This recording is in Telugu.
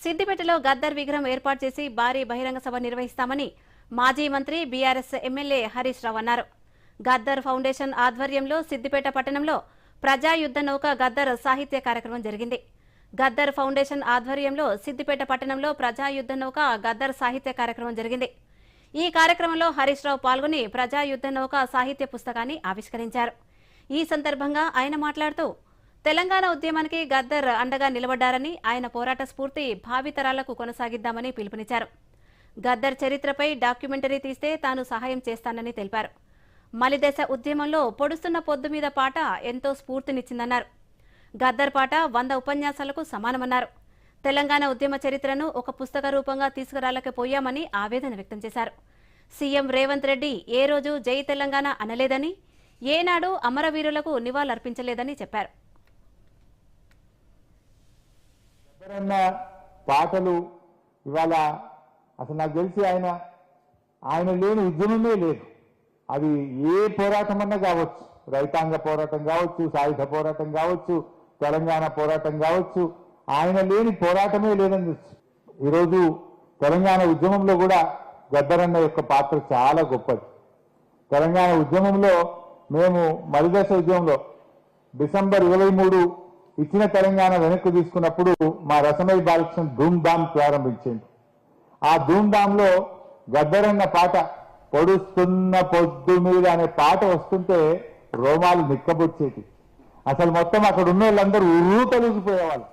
సిద్దిపేటలో గద్దర్ విగ్రహం ఏర్పాటు చేసి భారీ బహిరంగ సభ నిర్వహిస్తామని మాజీ మంత్రి బీఆర్ఎస్ ఎమ్మెల్యే హరీష్ రావు అన్నారు. గద్దర్ ఫౌండేషన్ ఆధ్వర్యంలో సిద్దిపేట పట్టణంలో ప్రజాయుద్ధ నౌక గద్దర్ సాహిత్య కార్యక్రమం జరిగింది. గద్దర్ ఫౌండేషన్ ఆధ్వర్యంలో సిద్దిపేట పట్టణంలో ప్రజాయుద్ధ నౌక గద్దర్ సాహిత్య కార్యక్రమం జరిగింది. ఈ కార్యక్రమంలో హరీష్ రావు పాల్గొని ప్రజాయుద్ధ నౌక సాహిత్య పుస్తకాన్ని ఆవిష్కరించారు. ఈ సందర్భంగా ఆయన మాట్లాడుతూ తెలంగాణ ఉద్యమానికి గద్దర్ అండగా నిలబడ్డారని, ఆయన పోరాట స్ఫూర్తి భావితరాలకు కొనసాగిద్దామని పిలుపునిచ్చారు. గద్దర్ చరిత్రపై డాక్యుమెంటరీ తీస్తే తాను సహాయం చేస్తానని తెలిపారు. మలిదశ ఉద్యమంలో పొడుస్తున్న పొద్దు మీద పాట ఎంతో స్ఫూర్తినిచ్చిందన్నారు. గద్దర్ పాట 100 ఉపన్యాసాలకు సమానమన్నారు. తెలంగాణ ఉద్యమ చరిత్రను ఒక పుస్తక రూపంగా తీసుకురాలేకపోయామని ఆవేదన వ్యక్తం చేశారు. సీఎం రేవంత్ రెడ్డి ఏ రోజు జై తెలంగాణ అనలేదని, ఏనాడు అమరవీరులకు నివాళులర్పించలేదని చెప్పారు. పాటలు ఇవాళ అసలు నాకు తెలిసి ఆయన లేని ఉద్యమమే లేదు. అది ఏ పోరాటం అన్నా కావచ్చు, రైతాంగ పోరాటం కావచ్చు, సాయుధ పోరాటం కావచ్చు, తెలంగాణ పోరాటం కావచ్చు, ఆయన లేని పోరాటమే లేదని ఈరోజు తెలంగాణ ఉద్యమంలో కూడా గద్దరన్న యొక్క పాత్ర చాలా గొప్పది. తెలంగాణ ఉద్యమంలో మేము మలిదశ ఉద్యమంలో డిసెంబర్ 23 ఇచ్చిన తెలంగాణ వెనక్కి తీసుకున్నప్పుడు మా రసమై బాలకృష్ణ ధూమ్ధామ్ ప్రారంభించింది. ఆ ధూమ్ధామ్లో గద్దరన్న పాట పొడుస్తున్న పొద్దు మీద అనే పాట వస్తుంటే రోమాలు నిక్కబొచ్చేటి. అసలు మొత్తం అక్కడ ఉన్న వాళ్ళందరూ ఉర్రూ తొలగిపోయేవాళ్ళు.